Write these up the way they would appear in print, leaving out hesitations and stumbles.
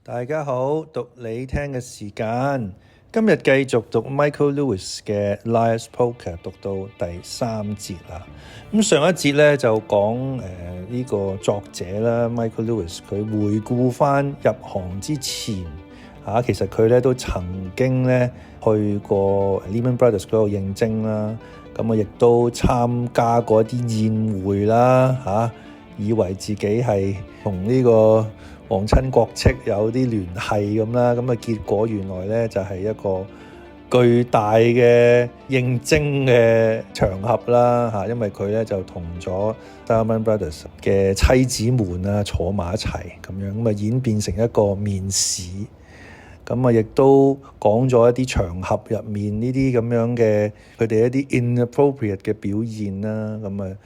大家好，讀你聽嘅時間，今日繼續讀 Michael Lewis 嘅 Liar's Poker， 讀到第3節啦。咁上一節咧就講呢個作者啦 Michael Lewis， 佢回顧翻入行之前其實佢咧都曾經咧去過 Lehman Brothers 嗰度應徵啦，咁亦都參加過一啲宴會啦以為自己係同呢個皇親國戚有啲聯繫咁啦，咁結果原來咧就係一個巨大嘅應徵嘅場合啦因為佢咧就同咗 Lehman Brothers 嘅妻子們坐埋一齊咁樣，咁演變成一個面試，咁亦都講咗一啲場合入面呢啲咁樣嘅佢哋一啲 inappropriate 嘅表現啦，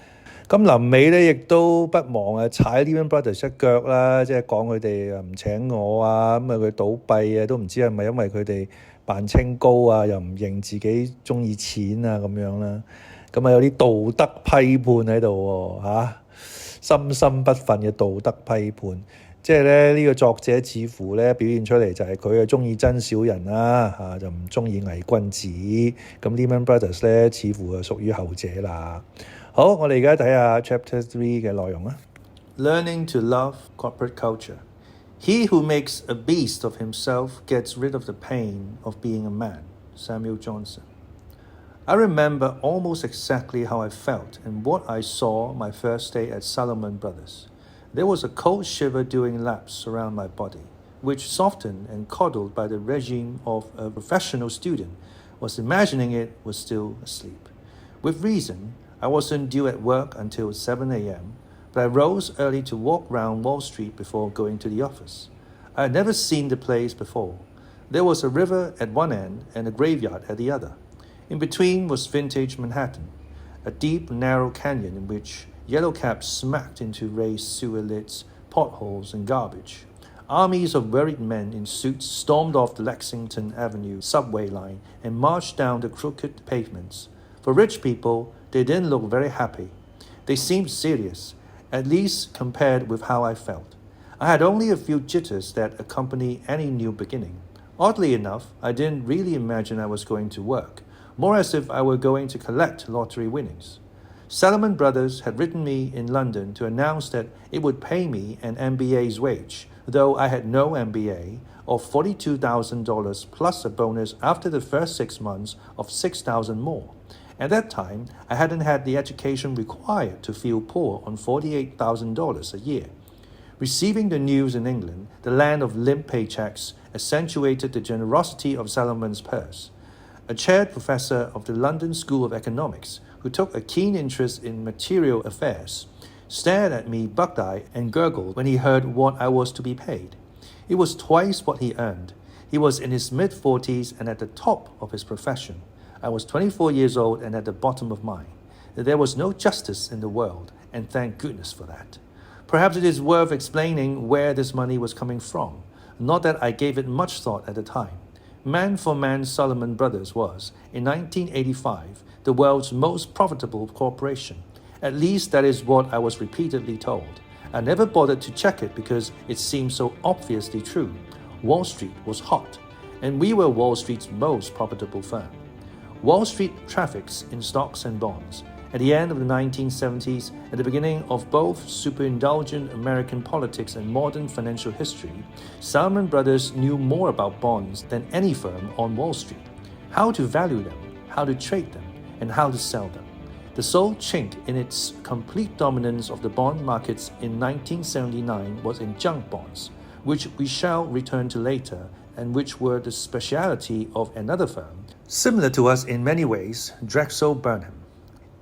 咁臨尾咧，亦都不忘踩 Lehman Brothers 一腳啦，即係講佢哋唔請我咁佢倒閉都唔知係咪因為佢哋扮清高又唔認自己中意錢咁樣啦，咁有啲道德批判喺度深深不忿嘅道德批判，即係咧呢個作者似乎咧表現出嚟就係佢中意真小人啦就唔中意偽君子，咁 Lehman Brothers 咧似乎係屬於後者啦。好，我哋而家睇下 Chapter 3嘅內容啦。Learning to love corporate culture. He who makes a beast of himself gets rid of the pain of being a man. Samuel Johnson. I remember almost exactly how I felt and what I saw my first day at Salomon Brothers. There was a cold shiver doing laps around my body, which, softened and coddled by the regime of a professional student, was imagining it was still asleep. With reason, I wasn't due at work until 7 a.m., but I rose early to walk round Wall Street before going to the office. I had never seen the place before. There was a river at one end and a graveyard at the other. In between was vintage Manhattan, a deep, narrow canyon in which yellow cabs smacked into raised sewer lids, potholes, and garbage. Armies of worried men in suits stormed off the Lexington Avenue subway line and marched down the crooked pavements. For rich people, they didn't look very happy. They seemed serious, at least compared with how I felt. I had only a few jitters that accompany any new beginning. Oddly enough, I didn't really imagine I was going to work, more as if I were going to collect lottery winnings. Salomon Brothers had written me in London to announce that it would pay me an MBA's wage, though I had no MBA, of $42,000 plus a bonus after the first 6 months of $6,000 more. At that time, I hadn't had the education required to feel poor on $48,000 a year. Receiving the news in England, the land of limp paychecks, accentuated the generosity of Salomon's purse. A chaired professor of the London School of Economics, who took a keen interest in material affairs, stared at me buck-eyed and gurgled when he heard what I was to be paid. It was twice what he earned. He was in his mid-40s and at the top of his profession. I was 24 years old and at the bottom of mine. There was no justice in the world, and thank goodness for that. Perhaps it is worth explaining where this money was coming from. Not that I gave it much thought at the time. Man for man, Salomon Brothers was, in 1985, the world's most profitable corporation. At least that is what I was repeatedly told. I never bothered to check it because it seemed so obviously true. Wall Street was hot, and we were Wall Street's most profitable firm. Wall Street traffics in stocks and bonds. At the end of the 1970s, at the beginning of both superindulgent American politics and modern financial history, Salomon Brothers knew more about bonds than any firm on Wall Street. How to value them, how to trade them, and how to sell them. The sole chink in its complete dominance of the bond markets in 1979 was in junk bonds, which we shall return to later, and which were the specialty of another firm, similar to us in many ways, Drexel Burnham.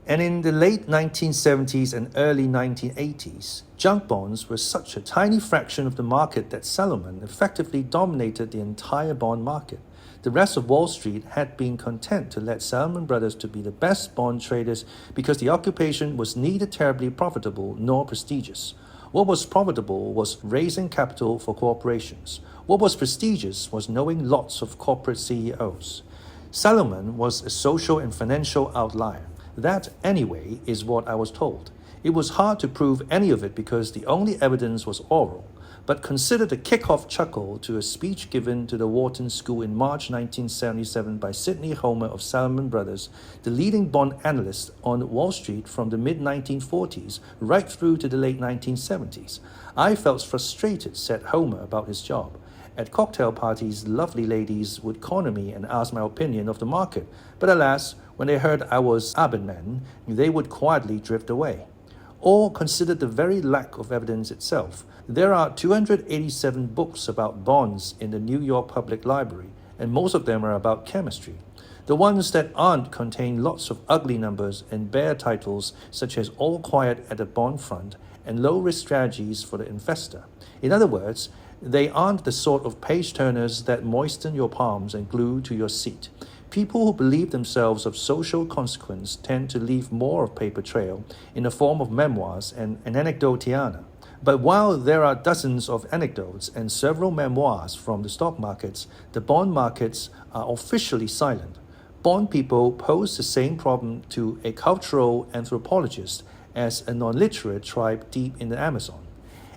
And in the late 1970s and early 1980s, junk bonds were such a tiny fraction of the market that Salomon effectively dominated the entire bond market. The rest of Wall Street had been content to let Salomon Brothers to be the best bond traders because the occupation was neither terribly profitable nor prestigious. What was profitable was raising capital for corporations. What was prestigious was knowing lots of corporate CEOs. Salomon was a social and financial outlier. That, anyway, is what I was told. It was hard to prove any of it because the only evidence was oral. but consider the kickoff chuckle to a speech given to the Wharton School in March 1977 by Sidney Homer of Salomon Brothers, the leading bond analyst on Wall Street from the mid-1940s right through to the late 1970s. I felt frustrated, said Homer about his job. At cocktail parties, lovely ladies would corner me and ask my opinion of the market, but alas, when they heard I was Abedman, they would quietly drift away. Or consider the very lack of evidence itself. There are 287 books about bonds in the New York Public Library, and most of them are about chemistry. The ones that aren't contain lots of ugly numbers and bare titles such as All Quiet at the Bond Front and Low-Risk Strategies for the Investor. In other words, they aren't the sort of page-turners that moisten your palms and glue to your seat. People who believe themselves of social consequence tend to leave more of paper trail in the form of memoirs and an anecdotiana. But while there are dozens of anecdotes and several memoirs from the stock markets, the bond markets are officially silent. Bond people pose the same problem to a cultural anthropologist as a non-literate tribe deep in the Amazon.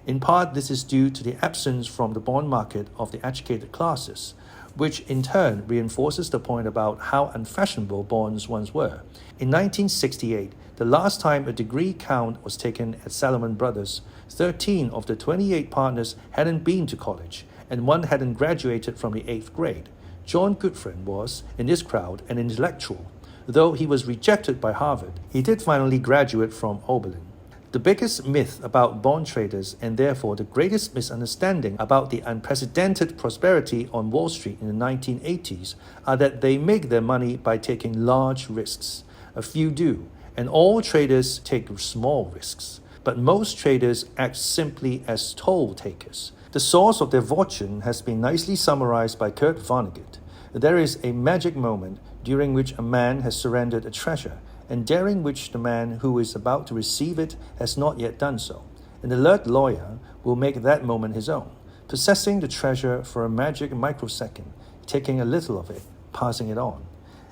In part, this is due to the absence from the bond market of the educated classes, which in turn reinforces the point about how unfashionable bonds once were. In 1968, the last time a degree count was taken at Salomon Brothers, 13 of the 28 partners hadn't been to college, and one hadn't graduated from the 8th grade. John Goodfriend was, in this crowd, an intellectual. Though he was rejected by Harvard, he did finally graduate from Oberlin. The biggest myth about bond traders, and therefore the greatest misunderstanding about the unprecedented prosperity on Wall Street in the 1980s, are that they make their money by taking large risks. A few do, and all traders take small risks. But most traders act simply as toll takers. The source of their fortune has been nicely summarized by Kurt Vonnegut. There is a magic moment during which a man has surrendered a treasure, and during which the man who is about to receive it has not yet done so. An alert lawyer will make that moment his own, possessing the treasure for a magic microsecond, taking a little of it, passing it on.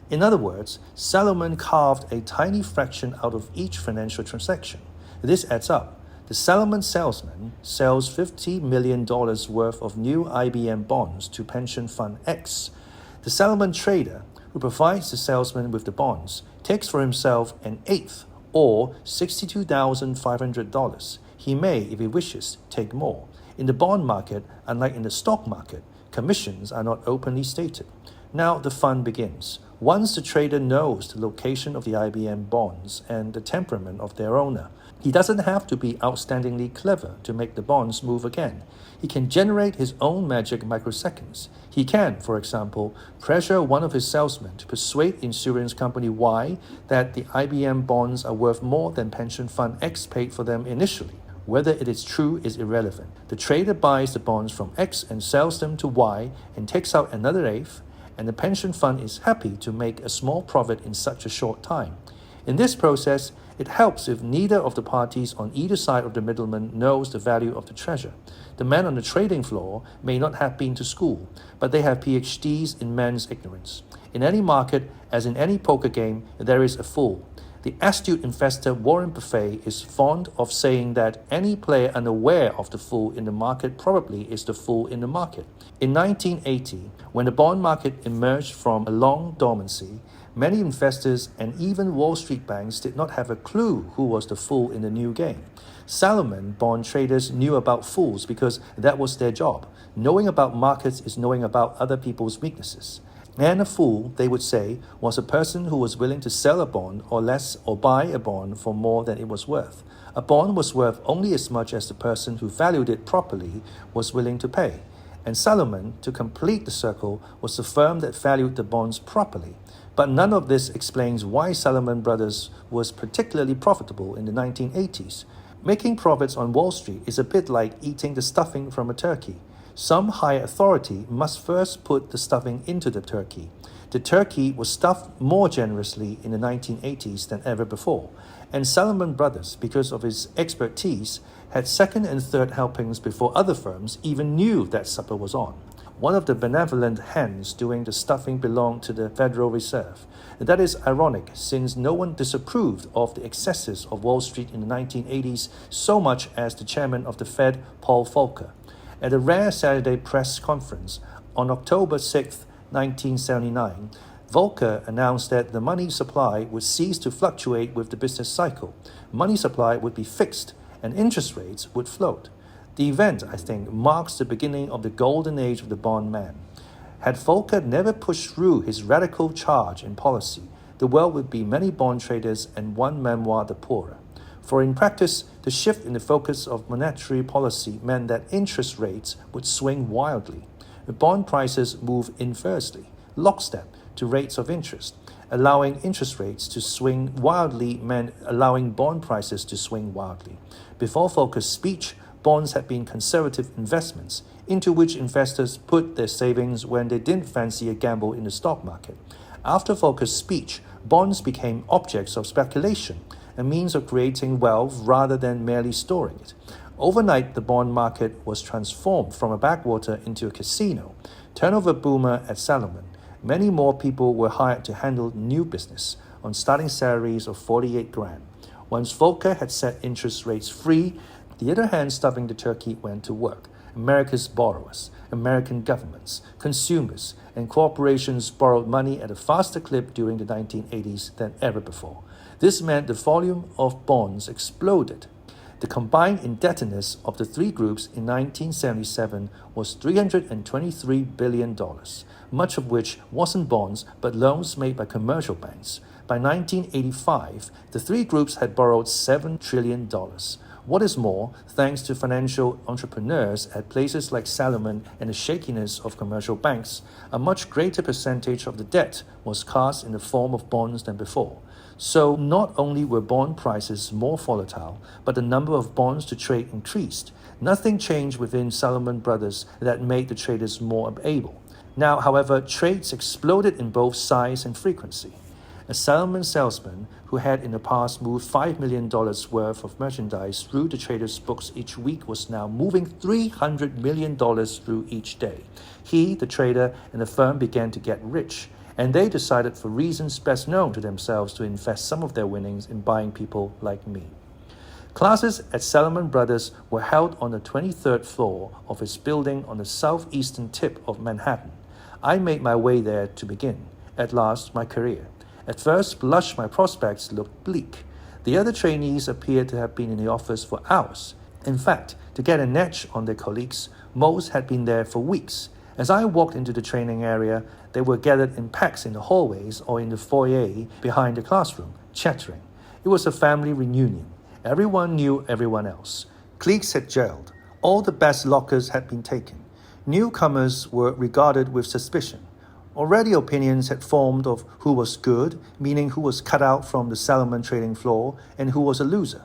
In other words, Salomon carved a tiny fraction out of each financial transaction. This adds up. The Salomon salesman sells $50 million worth of new IBM bonds to pension fund X. The Salomon trader, who provides the salesman with the bonds, takes for himself an eighth, or $62,500. He may, if he wishes, take more. In the bond market, unlike in the stock market, commissions are not openly stated. Now the fun begins. Once the trader knows the location of the IBM bonds and the temperament of their owner, he doesn't have to be outstandingly clever to make the bonds move again. He can generate his own magic microseconds. He can, for example, pressure one of his salesmen to persuade insurance company Y that the IBM bonds are worth more than pension fund X paid for them initially. Whether it is true is irrelevant. The trader buys the bonds from X and sells them to Y and takes out another eighth, and the pension fund is happy to make a small profit in such a short time. In this process, it helps if neither of the parties on either side of the middleman knows the value of the treasure. The men on the trading floor may not have been to school, but they have PhDs in man's ignorance. In any market, as in any poker game, there is a fool. The astute investor Warren Buffett is fond of saying that any player unaware of the fool in the market probably is the fool in the market. In 1980, when the bond market emerged from a long dormancy, many investors and even Wall Street banks did not have a clue who was the fool in the new game. Salomon bond traders knew about fools because that was their job. Knowing about markets is knowing about other people's weaknesses. And a fool, they would say, was a person who was willing to sell a bond or less or buy a bond for more than it was worth. A bond was worth only as much as the person who valued it properly was willing to pay. And Salomon, to complete the circle, was the firm that valued the bonds properly. But none of this explains why Salomon Brothers was particularly profitable in the 1980s. Making profits on Wall Street is a bit like eating the stuffing from a turkey. Some high authority must first put the stuffing into the turkey. The turkey was stuffed more generously in the 1980s than ever before, and Salomon Brothers, because of his expertise, had second and third helpings before other firms even knew that supper was on. One of the benevolent hens doing the stuffing belonged to the Federal Reserve. That is ironic, since no one disapproved of the excesses of Wall Street in the 1980s so much as the chairman of the Fed, Paul Volcker. At a rare Saturday press conference on October 6, 1979, Volcker announced that the money supply would cease to fluctuate with the business cycle. Money supply would be fixed and interest rates would float. The event, I think, marks the beginning of the golden age of the bond man. Had Volcker never pushed through his radical charge in policy, the world would be many bond traders and one memoir the poorer. For in practice, the shift in the focus of monetary policy meant that interest rates would swing wildly. The bond prices move inversely, lockstep, to rates of interest. Allowing interest rates to swing wildly meant allowing bond prices to swing wildly. Before Volcker's speech, bonds had been conservative investments into which investors put their savings when they didn't fancy a gamble in the stock market. After Volcker's speech, bonds became objects of speculation, a means of creating wealth rather than merely storing it. Overnight, the bond market was transformed from a backwater into a casino. Turnover boomer at Salomon. Many more people were hired to handle new business on starting salaries of 48 grand. Once Volcker had set interest rates free, the other hand stuffing the turkey went to work. America's borrowers, American governments, consumers, and corporations borrowed money at a faster clip during the 1980s than ever before. This meant the volume of bonds exploded. The combined indebtedness of the three groups in 1977 was $323 billion, much of which wasn't bonds but loans made by commercial banks. By 1985, the three groups had borrowed $7 trillion. What is more, thanks to financial entrepreneurs at places like Salomon and the shakiness of commercial banks, a much greater percentage of the debt was cast in the form of bonds than before. So not only were bond prices more volatile, but the number of bonds to trade increased. Nothing changed within Salomon Brothers that made the traders more able. Now, however, trades exploded in both size and frequency. A Salomon salesman who had in the past moved $5 million worth of merchandise through the traders' books each week was now moving $300 million through each day. He, the trader, and the firm began to get rich, and they decided for reasons best known to themselves to invest some of their winnings in buying people like me. Classes at Salomon Brothers were held on the 23rd floor of its building on the southeastern tip of Manhattan. I made my way there to begin, at last, my career. At first blush, my prospects looked bleak. The other trainees appeared to have been in the office for hours. In fact, to get an edge on their colleagues, most had been there for weeks. As I walked into the training area, they were gathered in packs in the hallways or in the foyer behind the classroom, chattering. It was a family reunion. Everyone knew everyone else. Cliques had gelled. All the best lockers had been taken. Newcomers were regarded with suspicion. Already opinions had formed of who was good, meaning who was cut out from the Salomon trading floor, and who was a loser.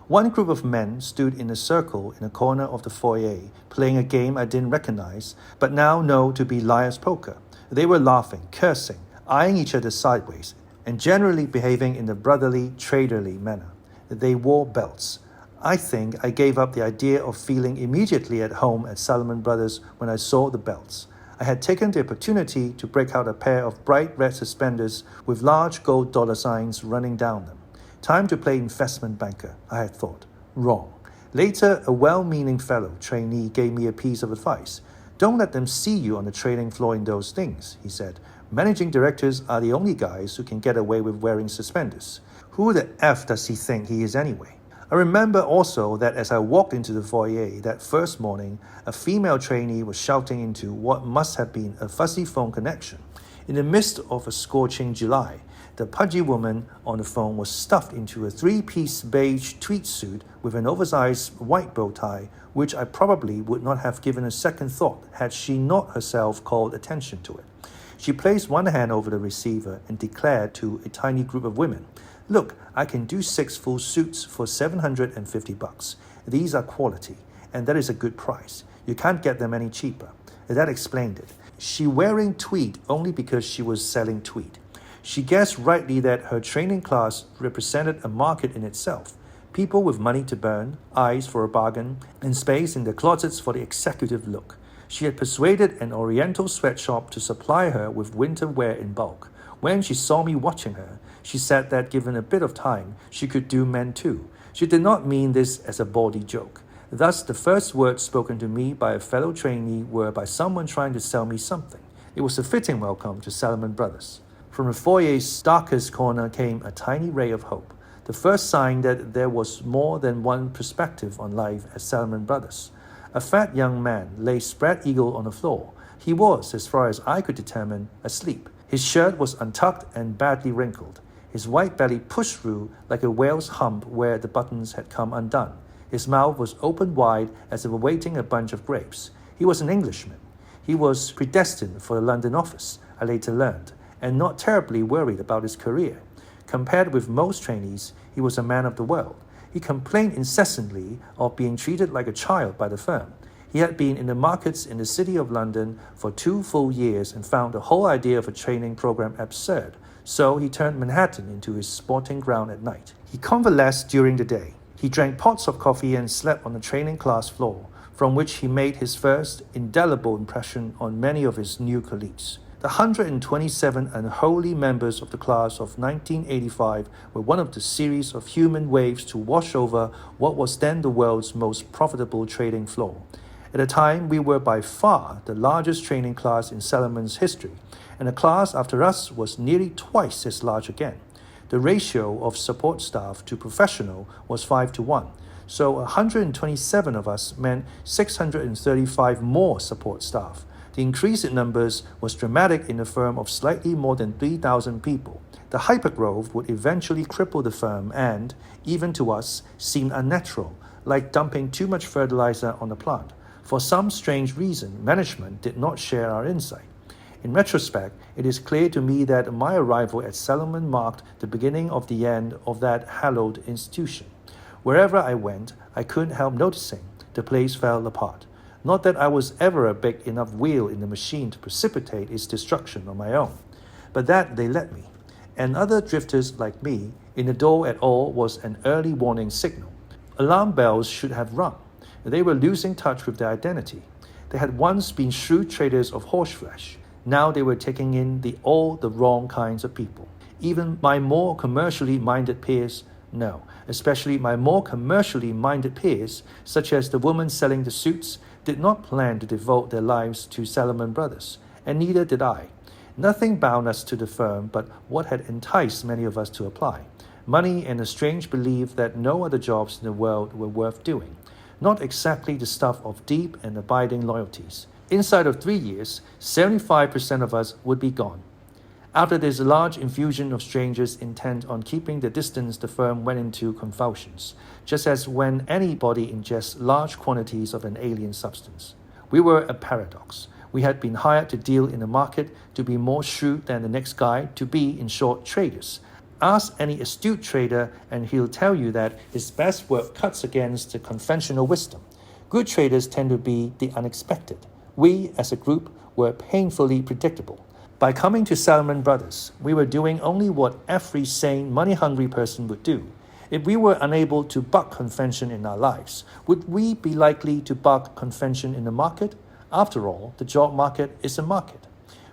One group of men stood in a circle in a corner of the foyer, playing a game I didn't recognize, but now know to be liar's poker. They were laughing, cursing, eyeing each other sideways, and generally behaving in a brotherly, traderly manner. They wore belts. I think I gave up the idea of feeling immediately at home at Salomon Brothers when I saw the belts. I had taken the opportunity to break out a pair of bright red suspenders with large gold dollar signs running down them. Time to play investment banker, I had thought. Wrong. Later, a well-meaning fellow trainee gave me a piece of advice. Don't let them see you on the trading floor in those things, he said. Managing directors are the only guys who can get away with wearing suspenders. Who the F does he think he is anyway? I remember also that as I walked into the foyer that first morning, a female trainee was shouting into what must have been a fuzzy phone connection. In the midst of a scorching July, the pudgy woman on the phone was stuffed into a three-piece beige tweed suit with an oversized white bow tie, which I probably would not have given a second thought had she not herself called attention to it. She placed one hand over the receiver and declared to a tiny group of women, "Look, I can do 6 full suits for $750. These are quality, and that is a good price. You can't get them any cheaper." That explained it. She wearing tweed only because she was selling tweed. She guessed rightly that her training class represented a market in itself. People with money to burn, eyes for a bargain, and space in their closets for the executive look. She had persuaded an Oriental sweatshop to supply her with winter wear in bulk. When she saw me watching her, she said that given a bit of time, she could do men too. She did not mean this as a bawdy joke. Thus, the first words spoken to me by a fellow trainee were by someone trying to sell me something. It was a fitting welcome to Salomon Brothers. From the foyer's darkest corner came a tiny ray of hope, the first sign that there was more than one perspective on life at Salomon Brothers. A fat young man lay spread-eagled on the floor. He was, as far as I could determine, asleep. His shirt was untucked and badly wrinkled. His white belly pushed through like a whale's hump where the buttons had come undone. His mouth was open wide as if awaiting a bunch of grapes. He was an Englishman. He was predestined for the London office, I later learned, and not terribly worried about his career. Compared with most trainees, he was a man of the world. He complained incessantly of being treated like a child by the firm. He had been in the markets in the city of London for 2 full years and found the whole idea of a training program absurd. So he turned Manhattan into his sporting ground at night. He convalesced during the day. He drank pots of coffee and slept on the training class floor, from which he made his first indelible impression on many of his new colleagues. The 127 unholy members of the class of 1985 were one of the series of human waves to wash over what was then the world's most profitable trading floor. At the time, we were by far the largest training class in Salomon's history, and the class after us was nearly twice as large again. The ratio of support staff to professional was 5-1, so 127 of us meant 635 more support staff. The increase in numbers was dramatic in a firm of slightly more than 3,000 people. The hypergrowth would eventually cripple the firm and, even to us, seemed unnatural, like dumping too much fertilizer on the plant. For some strange reason, management did not share our insight. In retrospect, it is clear to me that my arrival at Salomon marked the beginning of the end of that hallowed institution. Wherever I went, I couldn't help noticing the place fell apart. Not that I was ever a big enough wheel in the machine to precipitate its destruction on my own, but that they let me. And other drifters like me, in the door at all was an early warning signal. Alarm bells should have rung. They were losing touch with their identity. They had once been shrewd traders of horseflesh. Now they were taking in all the wrong kinds of people. Even my more commercially minded peers, no, especially my more commercially minded peers, such as the woman selling the suits, did not plan to devote their lives to Salomon Brothers, and neither did I. Nothing bound us to the firm but what had enticed many of us to apply: money and a strange belief that no other jobs in the world were worth doing. Not exactly the stuff of deep and abiding loyalties. Inside of 3 years, 75% of us would be gone. After this large infusion of strangers intent on keeping the distance, the firm went into convulsions, just as when anybody ingests large quantities of an alien substance. We were a paradox. We had been hired to deal in the market, to be more shrewd than the next guy, to be, in short, traders. Ask any astute trader and he'll tell you that his best work cuts against the conventional wisdom. Good traders tend to be the unexpected. We, as a group, were painfully predictable. By coming to Salomon Brothers, we were doing only what every sane, money-hungry person would do. If we were unable to buck convention in our lives, would we be likely to buck convention in the market? After all, the job market is a market.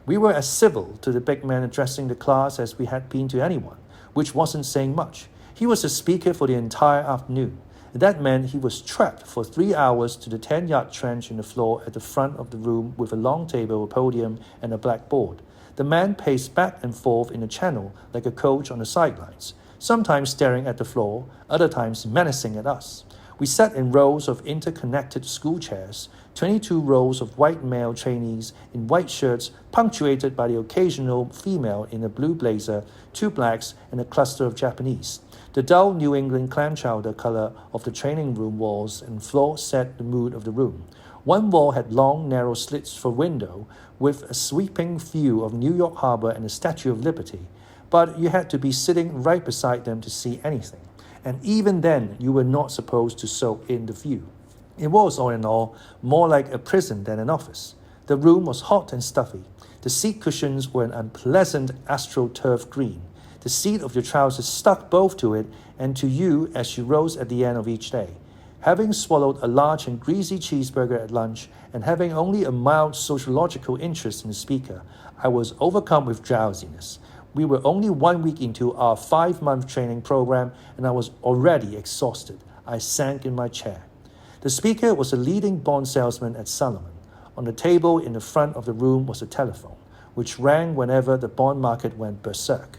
We were as civil to the big man addressing the class as we had been to anyone, which wasn't saying much. He was a speaker for the entire afternoon. That meant he was trapped for 3 hours to the 10-yard trench in the floor at the front of the room with a long table, a podium, and a blackboard. The man paced back and forth in the channel like a coach on the sidelines, sometimes staring at the floor, other times menacing at us. We sat in rows of interconnected school chairs, 22 rows of white male trainees in white shirts punctuated by the occasional female in a blue blazer, 2 blacks, and a cluster of Japanese. The dull New England clam chowder color of the training room walls and floor set the mood of the room. One wall had long, narrow slits for window with a sweeping view of New York Harbor and the Statue of Liberty, but you had to be sitting right beside them to see anything. And even then, you were not supposed to soak in the view. It was, all in all, more like a prison than an office. The room was hot and stuffy. The seat cushions were an unpleasant astroturf green. The seat of your trousers stuck both to it and to you as you rose at the end of each day. Having swallowed a large and greasy cheeseburger at lunch and having only a mild sociological interest in the speaker, I was overcome with drowsiness. We were only 1 week into our 5-month training program and I was already exhausted. I sank in my chair. The speaker was a leading bond salesman at Solomon. On the table in the front of the room was a telephone, which rang whenever the bond market went berserk.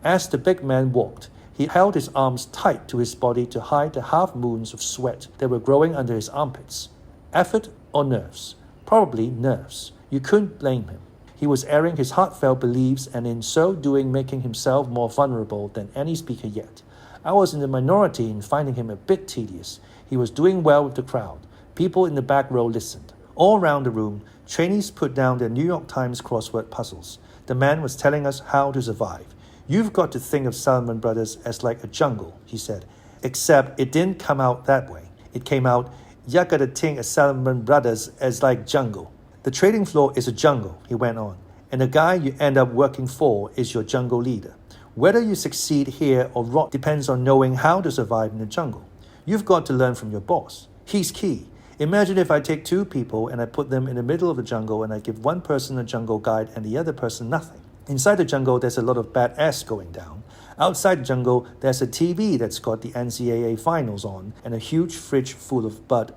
As the big man walked, he held his arms tight to his body to hide the half-moons of sweat that were growing under his armpits. Effort or nerves? Probably nerves. You couldn't blame him. He was airing his heartfelt beliefs and in so doing making himself more vulnerable than any speaker yet. I was in the minority in finding him a bit tedious. He was doing well with the crowd. People in the back row listened. All around the room, trainees put down their New York Times crossword puzzles. The man was telling us how to survive. You've got to think of Salomon Brothers as like a jungle, he said. Except it didn't come out that way. It came out, you gotta think of Salomon Brothers as like jungle. The trading floor is a jungle, he went on, and the guy you end up working for is your jungle leader. Whether you succeed here or rot depends on knowing how to survive in the jungle. You've got to learn from your boss. He's key. Imagine if I take two people and I put them in the middle of the jungle and I give one person a jungle guide and the other person nothing. Inside the jungle, there's a lot of badass going down. Outside the jungle, there's a TV that's got the NCAA finals on and a huge fridge full of bud.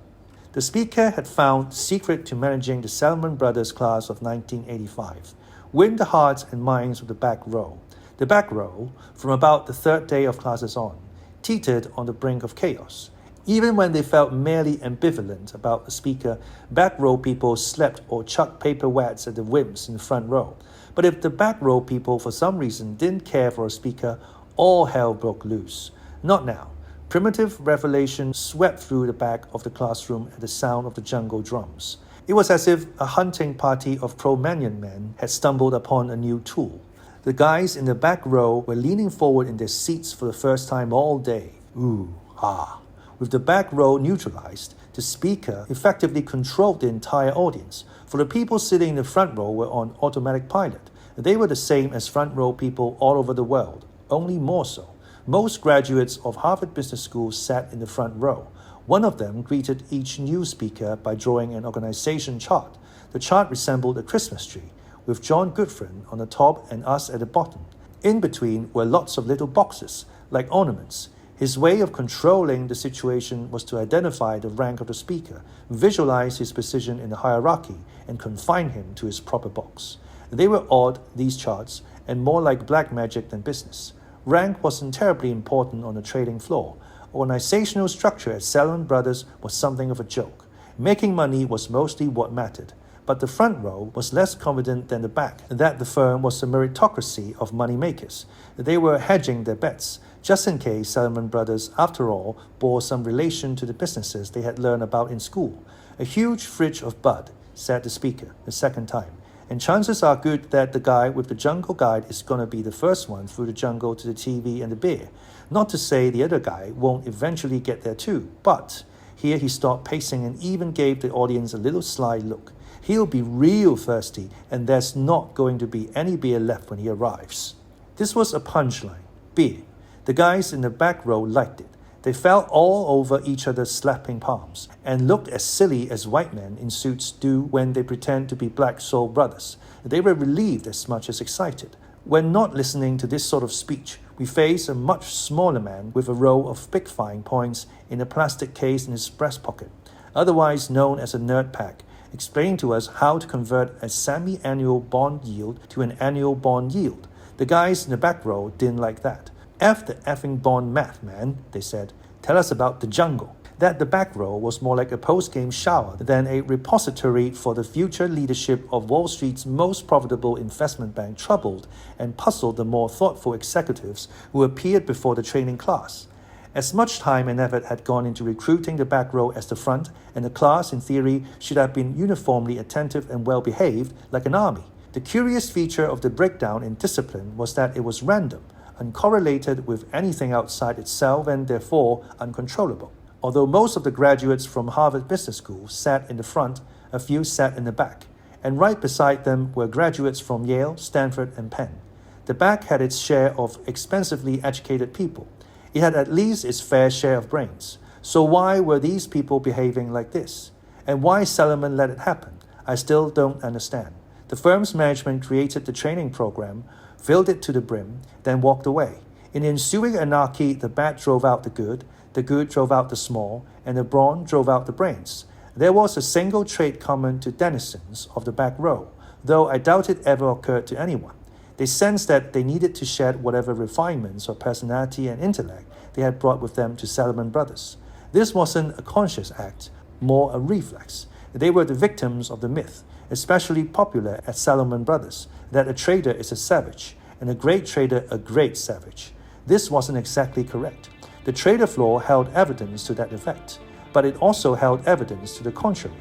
The speaker had found the secret to managing the Salomon Brothers class of 1985. Win the hearts and minds of the back row. The back row, from about the third day of classes on, teetered on the brink of chaos. Even when they felt merely ambivalent about the speaker, back row people slept or chucked paper wads at the whims in the front row. But if the back row people for some reason didn't care for a speaker, all hell broke loose. Not now. Primitive revelation swept through the back of the classroom at the sound of the jungle drums. It was as if a hunting party of Cro-Magnon men had stumbled upon a new tool. The guys in the back row were leaning forward in their seats for the first time all day. Ooh, ah. With the back row neutralized, the speaker effectively controlled the entire audience, for the people sitting in the front row were on automatic pilot. They were the same as front row people all over the world, only more so. Most graduates of Harvard Business School sat in the front row. One of them greeted each new speaker by drawing an organization chart. The chart resembled a Christmas tree, with John Goodfriend on the top and us at the bottom. In between were lots of little boxes, like ornaments. His way of controlling the situation was to identify the rank of the speaker, visualize his position in the hierarchy, and confine him to his proper box. They were odd, these charts, and more like black magic than business. Rank wasn't terribly important on the trading floor. Organizational structure at Salomon Brothers was something of a joke. Making money was mostly what mattered. But the front row was less confident than the back that the firm was a meritocracy of moneymakers. They were hedging their bets, just in case Salomon Brothers, after all, bore some relation to the businesses they had learned about in school. A huge fridge of bud, said the speaker, the second time. And chances are good that the guy with the jungle guide is going to be the first one through the jungle to the TV and the beer. Not to say the other guy won't eventually get there too, but here he stopped pacing and even gave the audience a little sly look. He'll be real thirsty, and there's not going to be any beer left when he arrives. This was a punchline. Beer. The guys in the back row liked it. They fell all over each other slapping palms, and looked as silly as white men in suits do when they pretend to be black soul brothers. They were relieved as much as excited. When not listening to this sort of speech, we faced a much smaller man with a row of Big-Fine points in a plastic case in his breast pocket, otherwise known as a nerd pack, explaining to us how to convert a semi-annual bond yield to an annual bond yield. The guys in the back row didn't like that. F the effing bond math, man, they said. Tell us about the jungle. That the back row was more like a post-game shower than a repository for the future leadership of Wall Street's most profitable investment bank troubled and puzzled the more thoughtful executives who appeared before the training class. As much time and effort had gone into recruiting the back row as the front, and the class, in theory, should have been uniformly attentive and well-behaved like an army. The curious feature of the breakdown in discipline was that it was random, uncorrelated with anything outside itself and therefore uncontrollable. Although most of the graduates from Harvard Business School sat in the front, a few sat in the back, and right beside them were graduates from Yale, Stanford, and Penn. The back had its share of expensively educated people. It had at least its fair share of brains. So why were these people behaving like this? And why Salomon let it happen? I still don't understand. The firm's management created the training program, filled it to the brim, then walked away. In the ensuing anarchy, the bad drove out the good. The good drove out the small, and the brawn drove out the brains. There was a single trait common to denizens of the back row, though I doubt it ever occurred to anyone. They sensed that they needed to shed whatever refinements of personality and intellect they had brought with them to Salomon Brothers. This wasn't a conscious act, more a reflex. They were the victims of the myth, especially popular at Salomon Brothers, that a trader is a savage, and a great trader a great savage. This wasn't exactly correct. The trader floor held evidence to that effect, but it also held evidence to the contrary.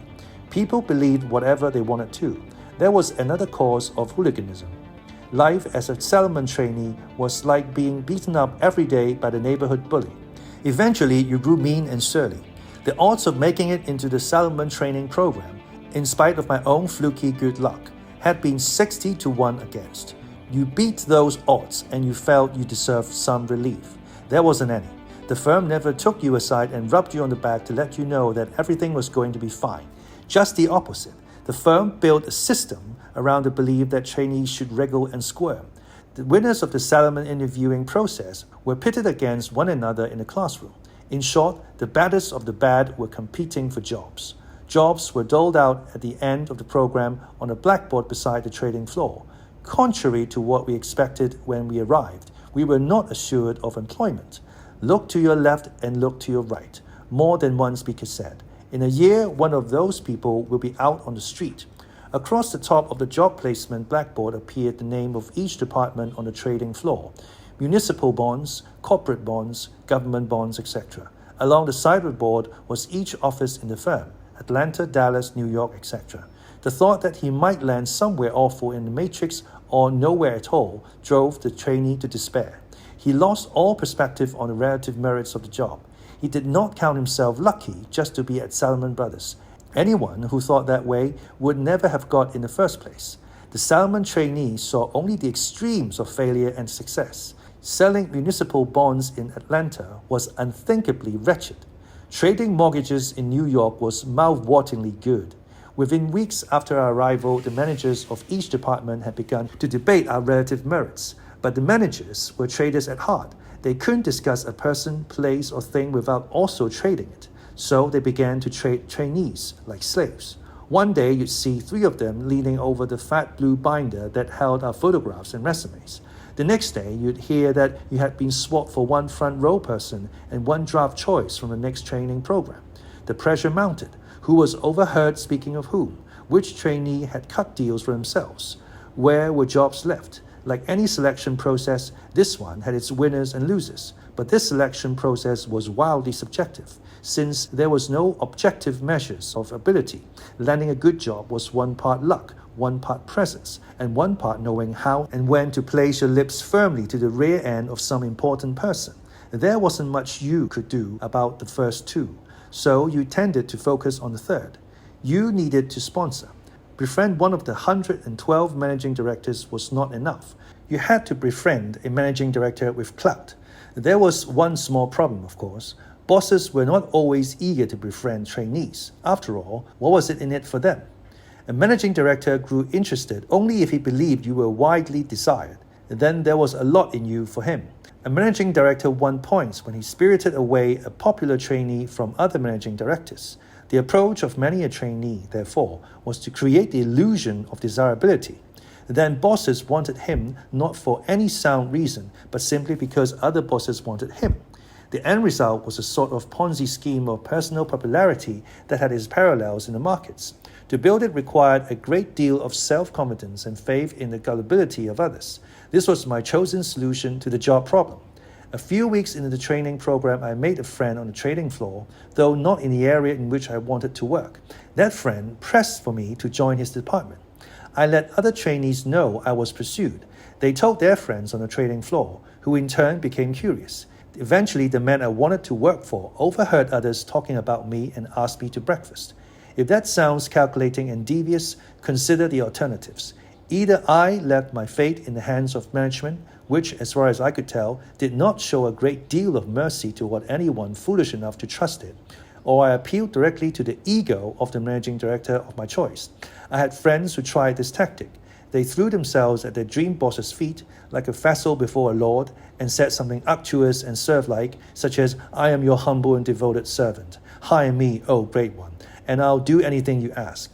People believed whatever they wanted to. There was another cause of hooliganism. Life as a Salomon trainee was like being beaten up every day by the neighborhood bully. Eventually, you grew mean and surly. The odds of making it into the Salomon training program, in spite of my own fluky good luck, had been 60-1 against. You beat those odds and you felt you deserved some relief. There wasn't any. The firm never took you aside and rubbed you on the back to let you know that everything was going to be fine. Just the opposite. The firm built a system around the belief that trainees should wriggle and squirm. The winners of the Salomon interviewing process were pitted against one another in the classroom. In short, the baddest of the bad were competing for jobs. Jobs were doled out at the end of the program on a blackboard beside the trading floor. Contrary to what we expected when we arrived, we were not assured of employment. Look to your left and look to your right, more than one speaker said. In a year, one of those people will be out on the street. Across the top of the job placement blackboard appeared the name of each department on the trading floor: municipal bonds, corporate bonds, government bonds, etc. Along the side of the board was each office in the firm: Atlanta, Dallas, New York, etc. The thought that he might land somewhere awful in the matrix or nowhere at all drove the trainee to despair. He lost all perspective on the relative merits of the job. He did not count himself lucky just to be at Salomon Brothers. Anyone who thought that way would never have got in the first place. The Salomon trainee saw only the extremes of failure and success. Selling municipal bonds in Atlanta was unthinkably wretched. Trading mortgages in New York was mouth-wateringly good. Within weeks after our arrival, the managers of each department had begun to debate our relative merits. But the managers were traders at heart. They couldn't discuss a person, place, or thing without also trading it. So they began to trade trainees like slaves. One day you'd see 3 of them leaning over the fat blue binder that held our photographs and resumes. The next day you'd hear that you had been swapped for 1 front row person and 1 draft choice from the next training program. The pressure mounted. Who was overheard speaking of whom? Which trainee had cut deals for themselves? Where were jobs left? Like any selection process, this one had its winners and losers. But this selection process was wildly subjective, since there was no objective measures of ability. Landing a good job was 1 part luck, 1 part presence, and 1 part knowing how and when to place your lips firmly to the rear end of some important person. There wasn't much you could do about the first 2, so you tended to focus on the third. You needed to sponsor. Befriend one of the 112 managing directors was not enough. You had to befriend a managing director with clout. There was one small problem, of course. Bosses were not always eager to befriend trainees. After all, what was it in it for them? A managing director grew interested only if he believed you were widely desired. Then there was a lot in you for him. A managing director won points when he spirited away a popular trainee from other managing directors. The approach of many a trainee, therefore, was to create the illusion of desirability. Then bosses wanted him not for any sound reason, but simply because other bosses wanted him. The end result was a sort of Ponzi scheme of personal popularity that had its parallels in the markets. To build it required a great deal of self-confidence and faith in the gullibility of others. This was my chosen solution to the job problem. A few weeks into the training program, I made a friend on the trading floor, though not in the area in which I wanted to work. That friend pressed for me to join his department. I let other trainees know I was pursued. They told their friends on the trading floor, who in turn became curious. Eventually, the man I wanted to work for overheard others talking about me and asked me to breakfast. If that sounds calculating and devious, consider the alternatives. Either I left my fate in the hands of management, which, as far as I could tell, did not show a great deal of mercy toward anyone foolish enough to trust it, or I appealed directly to the ego of the managing director of my choice. I had friends who tried this tactic. They threw themselves at their dream boss's feet like a vassal before a lord and said something unctuous and serf-like, such as, "I am your humble and devoted servant. Hire me, O great one, and I'll do anything you ask."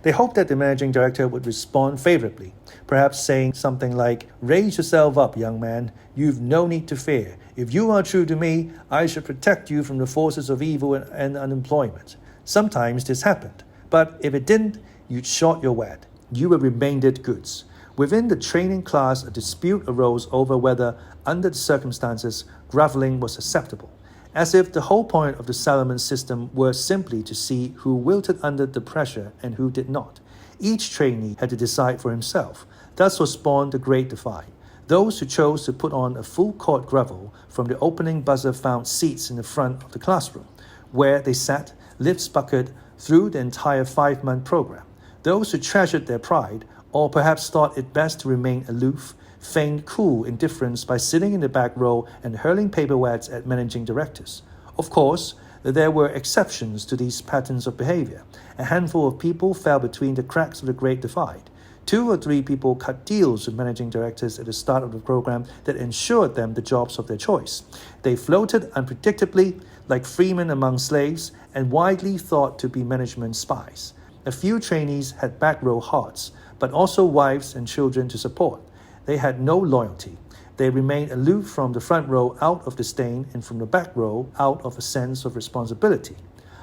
They hoped that the managing director would respond favorably, perhaps saying something like, "Raise yourself up, young man. You've no need to fear. If you are true to me, I shall protect you from the forces of evil and unemployment." Sometimes this happened, but if it didn't, you'd short your wad. You were remaindered goods. Within the training class, a dispute arose over whether, under the circumstances, groveling was acceptable, as if the whole point of the Solomon system were simply to see who wilted under the pressure and who did not. Each trainee had to decide for himself. Thus was spawned the Great Divide. Those who chose to put on a full-court grovel from the opening buzzer found seats in the front of the classroom, where they sat, lips puckered, through the entire 5-month program. Those who treasured their pride, or perhaps thought it best to remain aloof, feigned cool indifference by sitting in the back row and hurling paperweights at managing directors. Of course, there were exceptions to these patterns of behavior. A handful of people fell between the cracks of the Great Divide. 2 or 3 people cut deals with managing directors at the start of the program that ensured them the jobs of their choice. They floated unpredictably, like freemen among slaves, and widely thought to be management spies. A few trainees had back row hearts, but also wives and children to support. They had no loyalty. They remained aloof from the front row out of disdain and from the back row out of a sense of responsibility.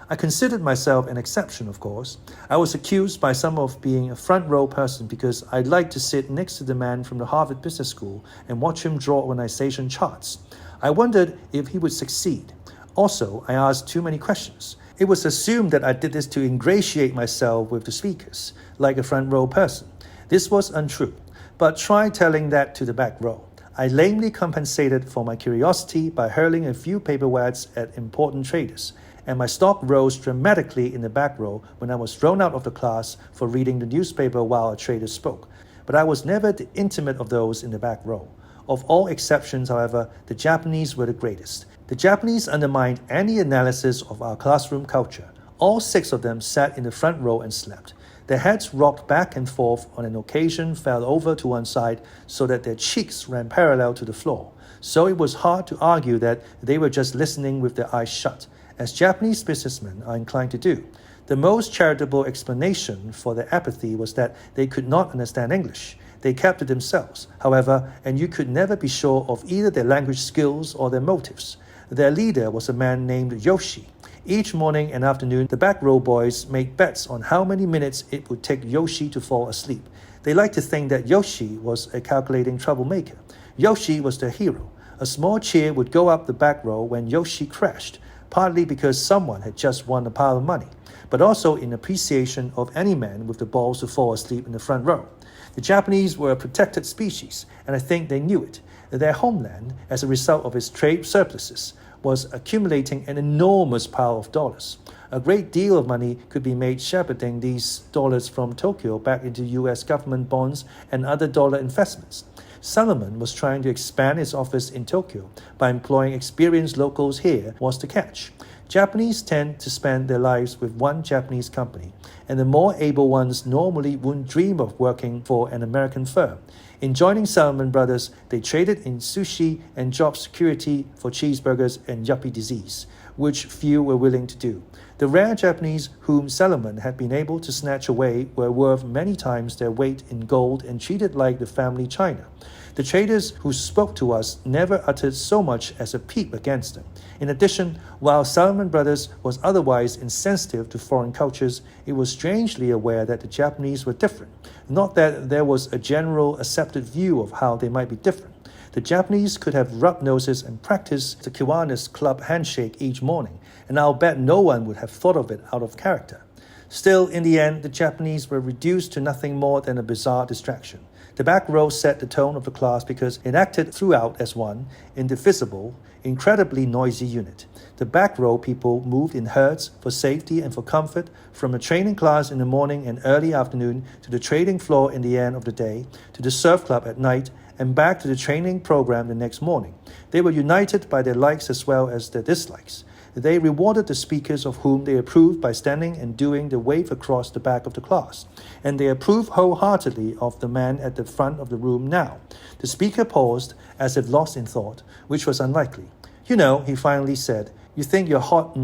I considered myself an exception, of course. I was accused by some of being a front row person because I liked to sit next to the man from the Harvard Business School and watch him draw organization charts. I wondered if he would succeed. Also, I asked too many questions. It was assumed that I did this to ingratiate myself with the speakers, like a front row person. This was untrue, but try telling that to the back row. I lamely compensated for my curiosity by hurling a few paperweights at important traders, and my stock rose dramatically in the back row when I was thrown out of the class for reading the newspaper while a trader spoke. But I was never the intimate of those in the back row. Of all exceptions, however, the Japanese were the greatest. The Japanese undermined any analysis of our classroom culture. All 6 of them sat in the front row and slept. Their heads rocked back and forth, on an occasion fell over to one side so that their cheeks ran parallel to the floor. So it was hard to argue that they were just listening with their eyes shut, as Japanese businessmen are inclined to do. The most charitable explanation for their apathy was that they could not understand English. They kept to themselves, however, and you could never be sure of either their language skills or their motives. Their leader was a man named Yoshi. Each morning and afternoon, the back row boys made bets on how many minutes it would take Yoshi to fall asleep. They liked to think that Yoshi was a calculating troublemaker. Yoshi was their hero. A small cheer would go up the back row when Yoshi crashed, partly because someone had just won a pile of money, but also in appreciation of any man with the balls to fall asleep in the front row. The Japanese were a protected species, and I think they knew it. Their homeland, as a result of its trade surpluses, was accumulating an enormous pile of dollars. A great deal of money could be made shepherding these dollars from Tokyo back into U.S. government bonds and other dollar investments. Solomon was trying to expand his office in Tokyo by employing experienced locals. Here was the catch. Japanese tend to spend their lives with one Japanese company, and the more able ones normally wouldn't dream of working for an American firm. In joining Solomon Brothers, they traded in sushi and job security for cheeseburgers and yuppie disease, which few were willing to do. The rare Japanese whom Solomon had been able to snatch away were worth many times their weight in gold and treated like the family china. The traders who spoke to us never uttered so much as a peep against them. In addition, while Solomon Brothers was otherwise insensitive to foreign cultures, it was strangely aware that the Japanese were different. Not that there was a general accepted view of how they might be different. The Japanese could have rubbed noses and practiced the Kiwanis Club handshake each morning, and I'll bet no one would have thought of it out of character. Still, in the end, the Japanese were reduced to nothing more than a bizarre distraction. The back row set the tone of the class because it acted throughout as one, indivisible, incredibly noisy unit. The back row people moved in herds for safety and for comfort, from a training class in the morning and early afternoon to the trading floor in the end of the day, to the surf club at night, and back to the training program the next morning. They were united by their likes as well as their dislikes. They rewarded the speakers of whom they approved by standing and doing the wave across the back of the class. And they approved wholeheartedly of the man at the front of the room now. The speaker paused, as if lost in thought, which was unlikely. You know, he finally said, you think you're hot,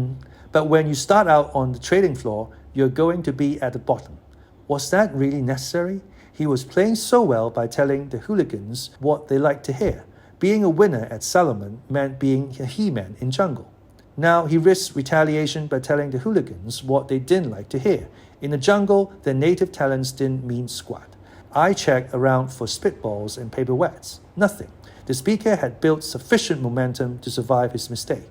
but when you start out on the trading floor, you're going to be at the bottom. Was that really necessary? He was playing so well by telling the hooligans what they liked to hear. Being a winner at Solomon meant being a he-man in jungle. Now he risked retaliation by telling the hooligans what they didn't like to hear. In the jungle, their native talents didn't mean squat. I checked around for spitballs and paper wets. Nothing. The speaker had built sufficient momentum to survive his mistake.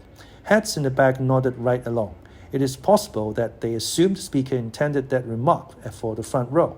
Heads in the back nodded right along. It is possible that they assumed the speaker intended that remark for the front row.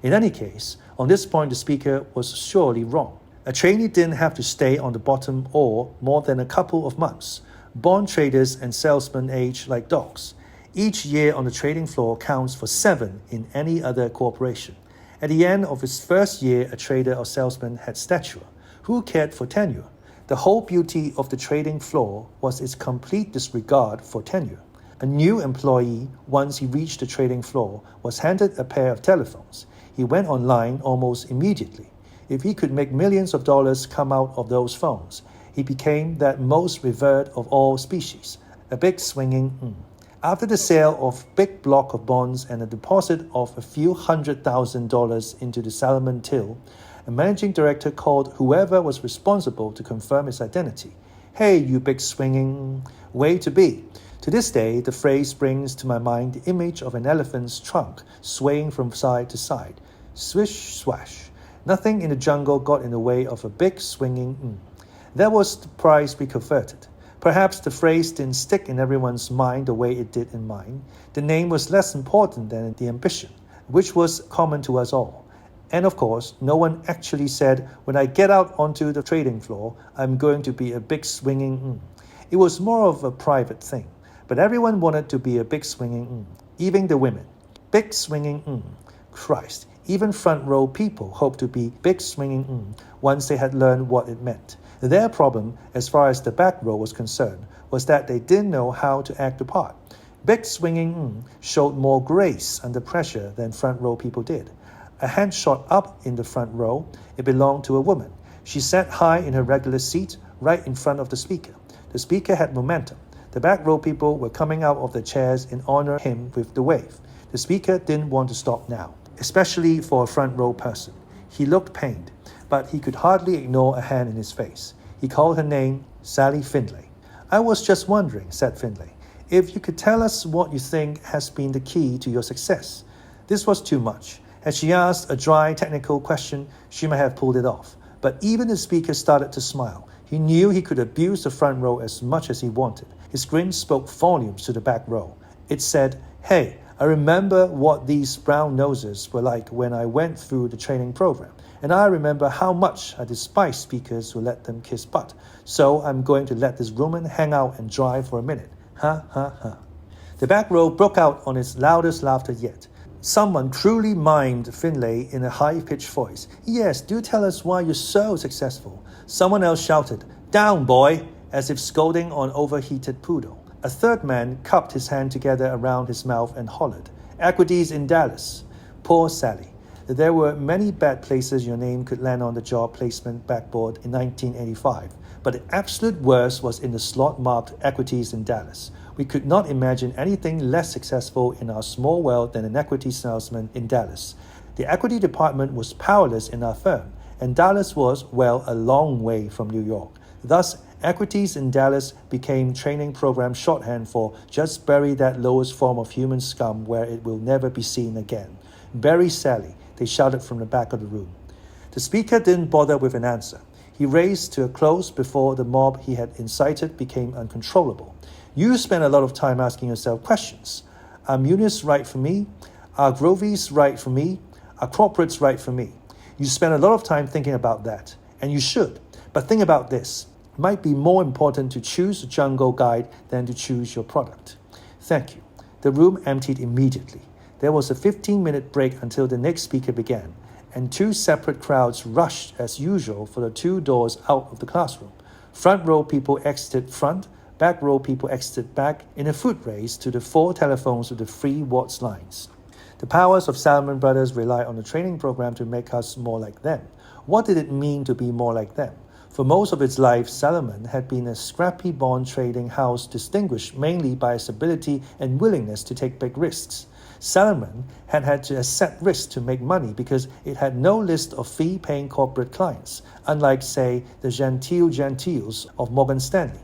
In any case, on this point the speaker was surely wrong. A trainee didn't have to stay on the bottom or more than a couple of months. Bond traders and salesmen age like dogs. Each year on the trading floor counts for 7 in any other corporation. At the end of his first year, a trader or salesman had stature. Who cared for tenure? The whole beauty of the trading floor was its complete disregard for tenure. A new employee, once he reached the trading floor, was handed a pair of telephones. He went online almost immediately. If he could make millions of dollars come out of those phones, he became that most revered of all species, a big swinging After the sale of a big block of bonds and a deposit of a few $100,000 into the Solomon till, a managing director called whoever was responsible to confirm his identity. Hey, you big swinging, way to be. To this day, the phrase brings to my mind the image of an elephant's trunk swaying from side to side. Swish, swash. Nothing in the jungle got in the way of a big swinging That was the price we converted. Perhaps the phrase didn't stick in everyone's mind the way it did in mine. The name was less important than the ambition, which was common to us all. And of course, no one actually said, when I get out onto the trading floor, I'm going to be a big swinging It was more of a private thing. But everyone wanted to be a big swinging even the women. Big swinging Christ. Even front row people hoped to be big swinging once they had learned what it meant. Their problem, as far as the back row was concerned, was that they didn't know how to act the part. Big swinging showed more grace under pressure than front row people did. A hand shot up in the front row. It belonged to a woman. She sat high in her regular seat, right in front of the speaker. The speaker had momentum. The back row people were coming out of their chairs in honor of him with the wave. The speaker didn't want to stop now, especially for a front row person. He looked pained, but he could hardly ignore a hand in his face. He called her name, Sally Findlay. I was just wondering, said Findlay, if you could tell us what you think has been the key to your success. This was too much. Had she asked a dry technical question, she might have pulled it off. But even the speaker started to smile. He knew he could abuse the front row as much as he wanted. His grin spoke volumes to the back row. It said, hey, I remember what these brown noses were like when I went through the training program. And I remember how much I despise speakers who let them kiss butt. So I'm going to let this woman hang out and dry for a minute. Ha, ha, ha. The back row broke out on its loudest laughter yet. Someone cruelly mimed Findlay in a high-pitched voice. Yes, do tell us why you're so successful. Someone else shouted, down, boy, as if scolding an overheated poodle. A third man cupped his hand together around his mouth and hollered, equities in Dallas. Poor Sally. There were many bad places your name could land on the job placement backboard in 1985, but the absolute worst was in the slot marked equities in Dallas. We could not imagine anything less successful in our small world than an equity salesman in Dallas. The equity department was powerless in our firm, and Dallas was, well, a long way from New York. Thus, equities in Dallas became training program shorthand for just bury that lowest form of human scum where it will never be seen again. Bury Sally, they shouted from the back of the room. The speaker didn't bother with an answer. He raced to a close before the mob he had incited became uncontrollable. You spend a lot of time asking yourself questions. Are Muniz right for me? Are Grovies right for me? Are corporates right for me? You spend a lot of time thinking about that, and you should. But think about this. It might be more important to choose a jungle guide than to choose your product. Thank you. The room emptied immediately. There was a 15-minute break until the next speaker began, and 2 separate crowds rushed as usual for the 2 doors out of the classroom. Front row people exited front, back row people exited back in a foot race to the 4 telephones with the 3 watts lines. The powers of Salomon Brothers rely on the training program to make us more like them. What did it mean to be more like them? For most of its life, Salomon had been a scrappy bond trading house distinguished mainly by its ability and willingness to take big risks. Salomon had had to accept risk to make money because it had no list of fee-paying corporate clients, unlike, say, the gentiles of Morgan Stanley.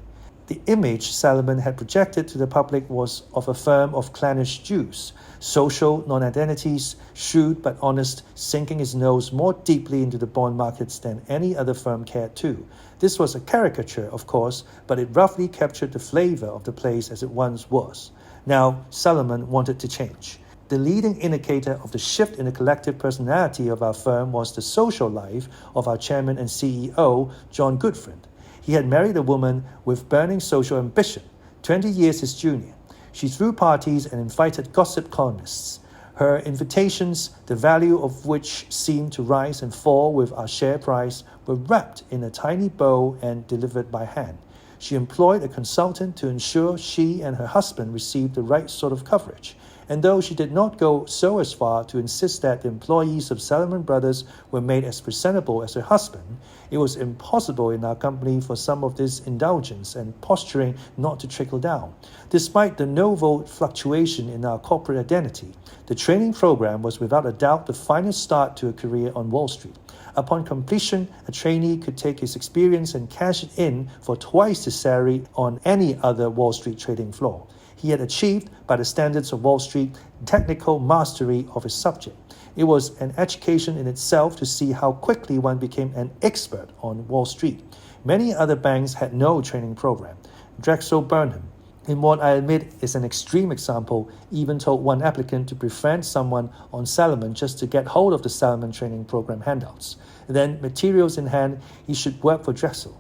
The image Salomon had projected to the public was of a firm of clannish Jews, social non-identities, shrewd but honest, sinking his nose more deeply into the bond markets than any other firm cared to. This was a caricature, of course, but it roughly captured the flavor of the place as it once was. Now, Salomon wanted to change. The leading indicator of the shift in the collective personality of our firm was the social life of our chairman and CEO, John Goodfriend. He had married a woman with burning social ambition, 20 years his junior. She threw parties and invited gossip columnists. Her invitations, the value of which seemed to rise and fall with our share price, were wrapped in a tiny bow and delivered by hand. She employed a consultant to ensure she and her husband received the right sort of coverage. And though she did not go so as far to insist that the employees of Salomon Brothers were made as presentable as her husband, it was impossible in our company for some of this indulgence and posturing not to trickle down. Despite the no-vote fluctuation in our corporate identity, the training program was without a doubt the finest start to a career on Wall Street. Upon completion, a trainee could take his experience and cash it in for twice the salary on any other Wall Street trading floor. He had achieved, by the standards of Wall Street, technical mastery of his subject. It was an education in itself to see how quickly one became an expert on Wall Street. Many other banks had no training program. Drexel Burnham, in what I admit is an extreme example, even told one applicant to befriend someone on Salomon just to get hold of the Salomon training program handouts. Then, materials in hand, he should work for Drexel.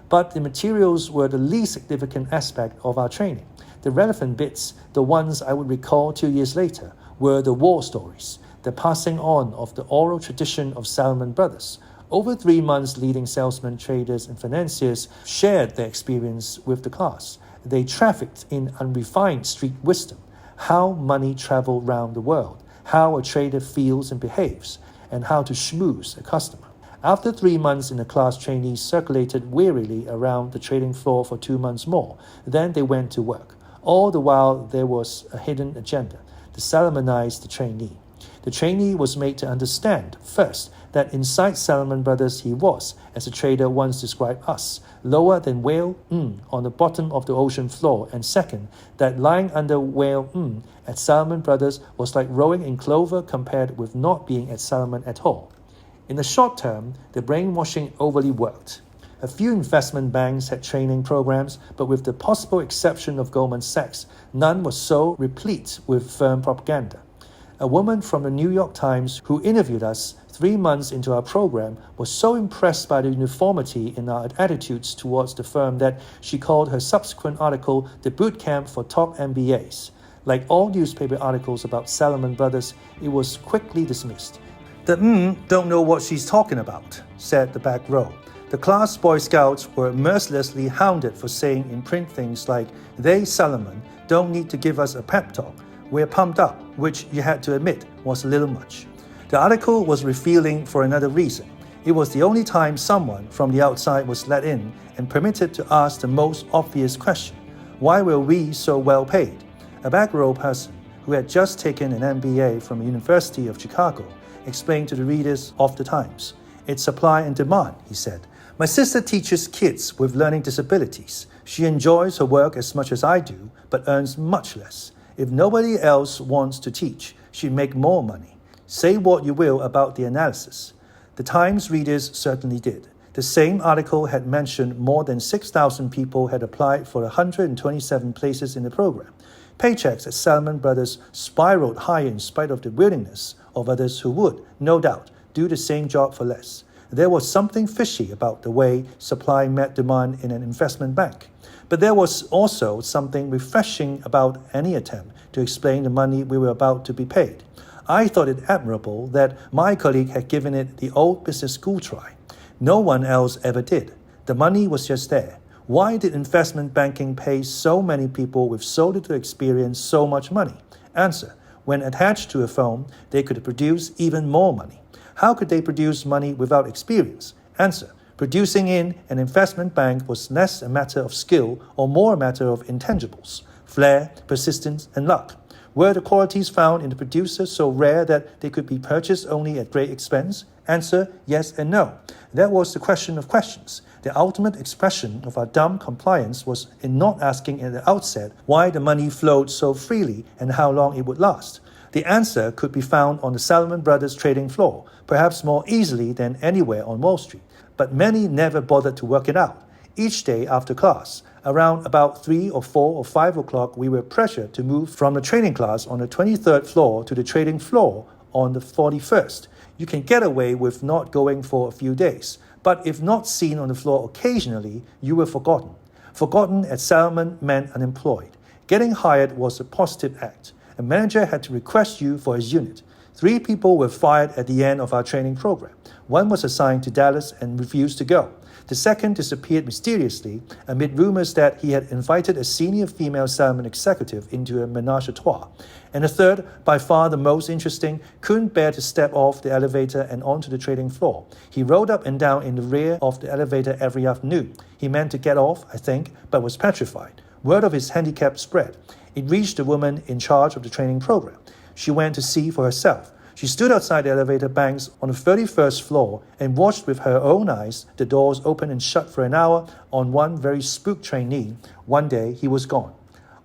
But the materials were the least significant aspect of our training. The relevant bits, the ones I would recall 2 years later, were the war stories, the passing on of the oral tradition of Salomon Brothers. Over 3 months, leading salesmen, traders, and financiers shared their experience with the class. They trafficked in unrefined street wisdom, how money traveled round the world, how a trader feels and behaves, and how to schmooze a customer. After 3 months in the class, trainees circulated wearily around the trading floor for 2 months more. Then they went to work. All the while, there was a hidden agenda, to Salomonize the trainee. The trainee was made to understand, first, that inside Salomon Brothers he was, as a trader once described us, lower than whale on the bottom of the ocean floor, and second, that lying under whale at Salomon Brothers was like rowing in clover compared with not being at Salomon at all. In the short term, the brainwashing overly worked. A few investment banks had training programs, but with the possible exception of Goldman Sachs, none was so replete with firm propaganda. A woman from the New York Times who interviewed us 3 months into our program was so impressed by the uniformity in our attitudes towards the firm that she called her subsequent article the boot camp for top MBAs. Like all newspaper articles about Salomon Brothers, it was quickly dismissed. The don't know what she's talking about, said the back row. The class Boy Scouts were mercilessly hounded for saying in print things like, they, Salomon, don't need to give us a pep talk. We're pumped up, which you had to admit was a little much. The article was revealing for another reason. It was the only time someone from the outside was let in and permitted to ask the most obvious question. Why were we so well paid? A back row person who had just taken an MBA from the University of Chicago explained to the readers of the Times. It's supply and demand, he said. My sister teaches kids with learning disabilities. She enjoys her work as much as I do, but earns much less. If nobody else wants to teach, she'd make more money. Say what you will about the analysis. The Times readers certainly did. The same article had mentioned more than 6,000 people had applied for 127 places in the program. Paychecks at Salomon Brothers spiraled higher in spite of the willingness of others who would, no doubt, do the same job for less. There was something fishy about the way supply met demand in an investment bank. But there was also something refreshing about any attempt to explain the money we were about to be paid. I thought it admirable that my colleague had given it the old business school try. No one else ever did. The money was just there. Why did investment banking pay so many people with so little experience so much money? Answer: when attached to a firm, they could produce even more money. How could they produce money without experience? Answer: producing in an investment bank was less a matter of skill or more a matter of intangibles, flair, persistence, and luck. Were the qualities found in the producer so rare that they could be purchased only at great expense? Answer: yes and no. That was the question of questions. The ultimate expression of our dumb compliance was in not asking at the outset why the money flowed so freely and how long it would last. The answer could be found on the Salomon Brothers trading floor, perhaps more easily than anywhere on Wall Street. But many never bothered to work it out. Each day after class, around about 3 or 4 or 5 o'clock, we were pressured to move from the trading class on the 23rd floor to the trading floor on the 41st. You can get away with not going for a few days, but if not seen on the floor occasionally, you were forgotten. Forgotten at Salomon meant unemployed. Getting hired was a positive act. A manager had to request you for his unit. 3 people were fired at the end of our training program. One was assigned to Dallas and refused to go. The second disappeared mysteriously amid rumors that he had invited a senior female Salomon executive into a menage a trois. And the third, by far the most interesting, couldn't bear to step off the elevator and onto the trading floor. He rode up and down in the rear of the elevator every afternoon. He meant to get off, I think, but was petrified. Word of his handicap spread. It reached the woman in charge of the training program. She went to see for herself. She stood outside the elevator banks on the 31st floor and watched with her own eyes the doors open and shut for an hour on one very spooked trainee. One day, he was gone.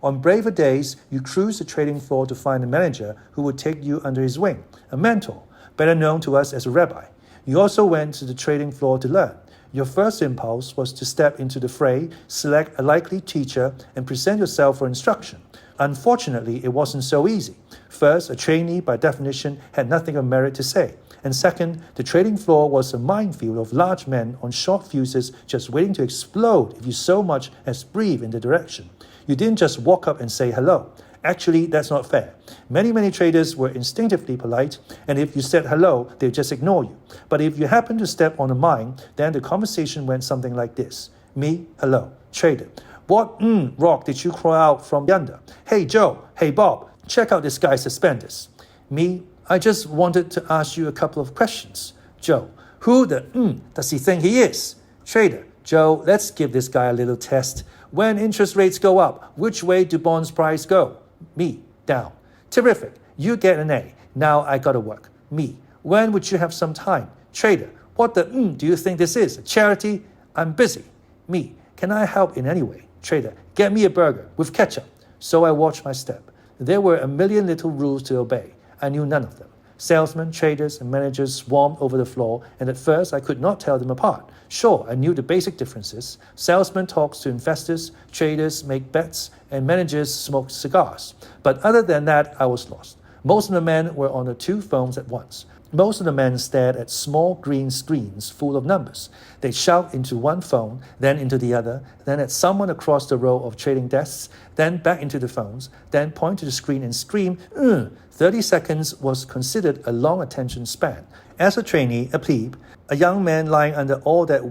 On braver days, you cruised the trading floor to find a manager who would take you under his wing, a mentor, better known to us as a rabbi. You also went to the trading floor to learn. Your first impulse was to step into the fray, select a likely teacher, and present yourself for instruction. Unfortunately, it wasn't so easy. First, a trainee, by definition, had nothing of merit to say. And second, the trading floor was a minefield of large men on short fuses just waiting to explode if you so much as breathe in the direction. You didn't just walk up and say hello. Actually, that's not fair. Many traders were instinctively polite, and if you said hello, they'd just ignore you. But if you happened to step on a mine, then the conversation went something like this. Me, hello. Trader. What rock did you crawl out from yonder? Hey Joe, hey Bob, check out this guy's suspenders. Me, I just wanted to ask you a couple of questions. Joe, who the does he think he is? Trader, Joe, let's give this guy a little test. When interest rates go up, which way do bonds price go? Me, down. Terrific, you get an A. Now I gotta work. Me, when would you have some time? Trader, what the do you think this is? A charity? I'm busy. Me, can I help in any way? Trader, get me a burger with ketchup. So I watched my step. There were a million little rules to obey. I knew none of them. Salesmen, traders, and managers swarmed over the floor, and at first I could not tell them apart. Sure, I knew the basic differences. Salesmen talk to investors, traders make bets, and managers smoke cigars. But other than that, I was lost. Most of the men were on the 2 phones at once. Most of the men stared at small green screens full of numbers. They shout into one phone, then into the other, then at someone across the row of trading desks, then back into the phones, then point to the screen and scream, 30 seconds was considered a long attention span. As a trainee, a plebe, a young man lying under all that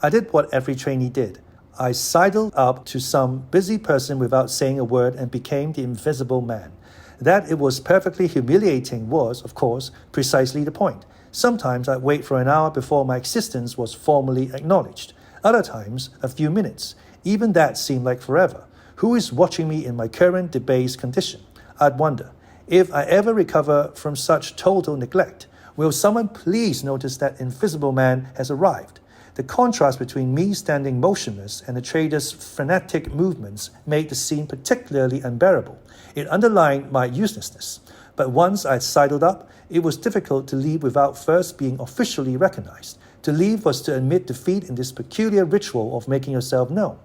I did what every trainee did. I sidled up to some busy person without saying a word and became the invisible man. That it was perfectly humiliating was, of course, precisely the point. Sometimes I'd wait for an hour before my existence was formally acknowledged. Other times, a few minutes. Even that seemed like forever. Who is watching me in my current debased condition? I'd wonder, if I ever recover from such total neglect, will someone please notice that invisible man has arrived? The contrast between me standing motionless and the trader's frenetic movements made the scene particularly unbearable. It underlined my uselessness. But once I'd sidled up, it was difficult to leave without first being officially recognized. To leave was to admit defeat in this peculiar ritual of making yourself known.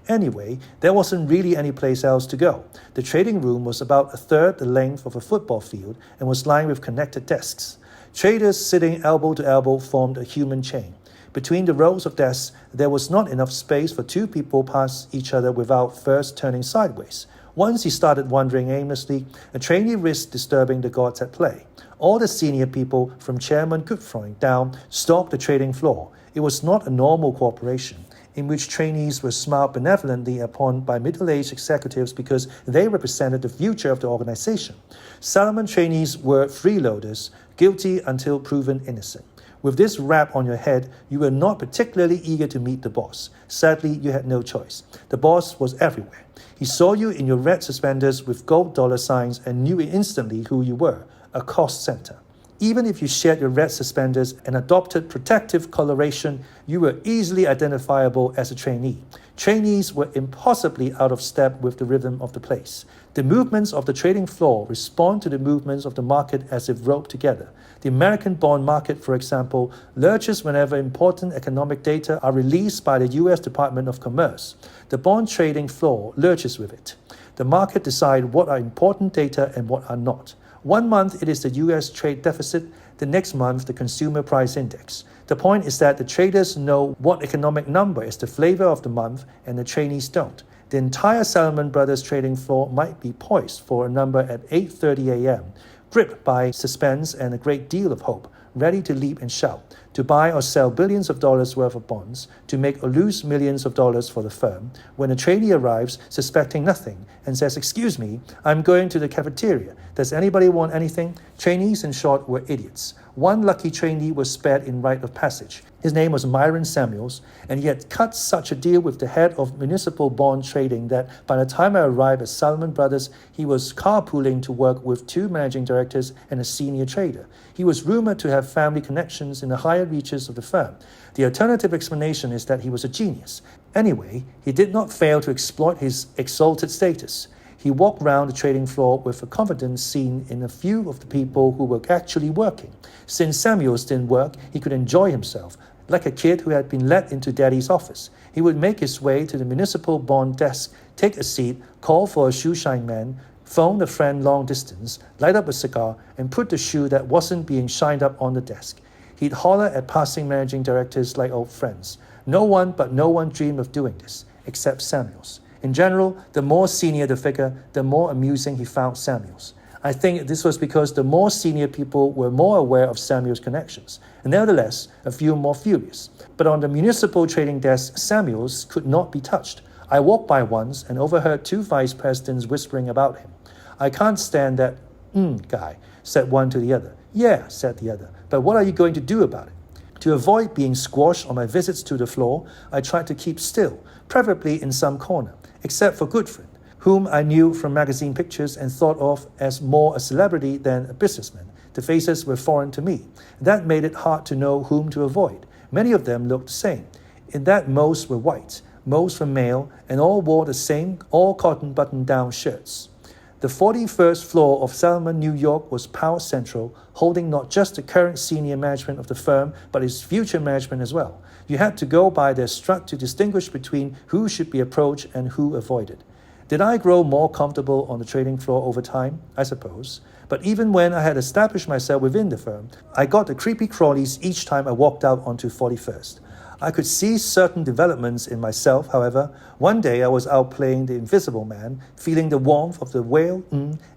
Anyway, there wasn't really any place else to go. The trading room was about a third the length of a football field and was lined with connected desks. Traders sitting elbow to elbow formed a human chain. Between the rows of desks, there was not enough space for 2 people past each other without first turning sideways. Once he started wandering aimlessly, a trainee risked disturbing the gods at play. All the senior people, from Chairman Goodfreund down, stalked the trading floor. It was not a normal cooperation. in which trainees were smiled benevolently upon by middle-aged executives because they represented the future of the organization. Salomon trainees were freeloaders, guilty until proven innocent. With this rap on your head, you were not particularly eager to meet the boss. Sadly, you had no choice. The boss was everywhere. He saw you in your red suspenders with gold dollar signs and knew instantly who you were, a cost center. Even if you shared your red suspenders and adopted protective coloration, you were easily identifiable as a trainee. Trainees were impossibly out of step with the rhythm of the place. The movements of the trading floor respond to the movements of the market as if roped together. The American bond market, for example, lurches whenever important economic data are released by the U.S. Department of Commerce. The bond trading floor lurches with it. The market decides what are important data and what are not. One month it is the U.S. trade deficit, the next month the consumer price index. The point is that the traders know what economic number is the flavor of the month and the trainees don't. The entire Salomon Brothers trading floor might be poised for a number at 8:30 a.m., gripped by suspense and a great deal of hope, ready to leap and shout, to buy or sell billions of dollars worth of bonds, to make or lose millions of dollars for the firm, when a trainee arrives suspecting nothing and says, "Excuse me, I'm going to the cafeteria. Does anybody want anything?" Trainees, in short, were idiots. One lucky trainee was spared in rite of passage. His name was Myron Samuels, and he had cut such a deal with the head of municipal bond trading that by the time I arrived at Salomon Brothers, he was carpooling to work with 2 managing directors and a senior trader. He was rumored to have family connections in the higher reaches of the firm. The alternative explanation is that he was a genius. Anyway, he did not fail to exploit his exalted status. He walked round the trading floor with a confidence seen in a few of the people who were actually working. Since Samuels didn't work, he could enjoy himself, like a kid who had been let into daddy's office. He would make his way to the municipal bond desk, take a seat, call for a shoeshine man, phone a friend long distance, light up a cigar, and put the shoe that wasn't being shined up on the desk. He'd holler at passing managing directors like old friends. No one dreamed of doing this, except Samuels. In general, the more senior the figure, the more amusing he found Samuels. I think this was because the more senior people were more aware of Samuel's connections, and nevertheless, a few more furious. But on the municipal trading desk, Samuels could not be touched. I walked by once and overheard 2 vice presidents whispering about him. "I can't stand that guy," said one to the other. "Yeah," said the other, "but what are you going to do about it?" To avoid being squashed on my visits to the floor, I tried to keep still, preferably in some corner, except for Goodfriend, whom I knew from magazine pictures and thought of as more a celebrity than a businessman. The faces were foreign to me. That made it hard to know whom to avoid. Many of them looked the same, in that most were white, most were male, and all wore the same all-cotton button-down shirts. The 41st floor of Salomon, New York was power central, holding not just the current senior management of the firm, but its future management as well. You had to go by their strut to distinguish between who should be approached and who avoided. Did I grow more comfortable on the trading floor over time? I suppose. But even when I had established myself within the firm, I got the creepy crawlies each time I walked out onto 41st. I could see certain developments in myself, however. One day I was out playing the invisible man, feeling the warmth of the whale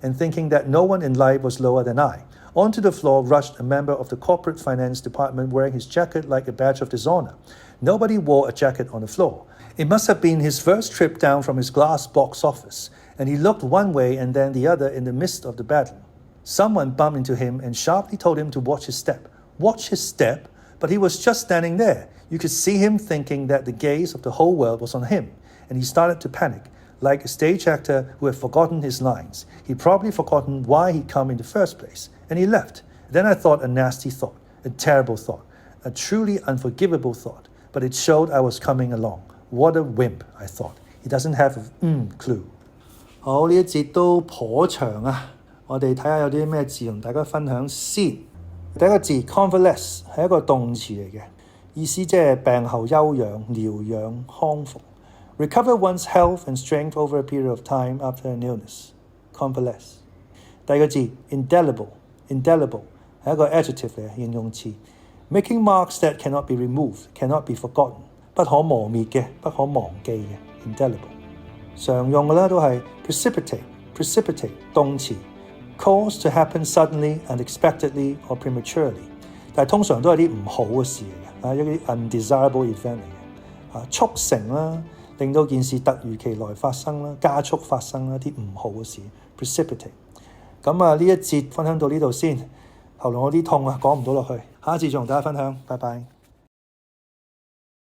and thinking that no one in life was lower than I. Onto the floor rushed a member of the corporate finance department wearing his jacket like a badge of dishonor. Nobody wore a jacket on the floor. It must have been his first trip down from his glass box office, and he looked one way and then the other in the midst of the battle. Someone bumped into him and sharply told him to watch his step. Watch his step? But he was just standing there. You could see him thinking that the gaze of the whole world was on him, and he started to panic, like a stage actor who had forgotten his lines. He'd probably forgotten why he'd come in the first place, and he left. Then I thought a nasty thought, a terrible thought, a truly unforgivable thought, but it showed I was coming along. What a wimp, I thought. He doesn't have a clue. 好，呢一節都頗長啊，我哋睇下有啲咩字同大家分享先。第一個字 Convalesce 係一個動詞嚟嘅，意思即係病後休養、療養、康復。Recover one's health and strength over a period of time after an illness. Convalesce. 第二個字 Indelible 係一個 adjective 嚟嘅形容詞 ，making marks that cannot be removed, cannot be forgotten， 不可磨滅嘅、不可忘記嘅 Indelible。常用嘅啦都係 Precipitate 動詞 ，cause to happen suddenly, unexpectedly or prematurely， 但係通常都係啲唔好嘅事嚟嘅，一啲 undesirable event 嚟嘅。促成啦，令到件事突如其來發生啦，加速發生一啲唔好嘅事 Precipitate。咁呢一節分享到呢度先，喉嚨有啲痛啊，講唔到落去，下一節再同大家分享，拜拜。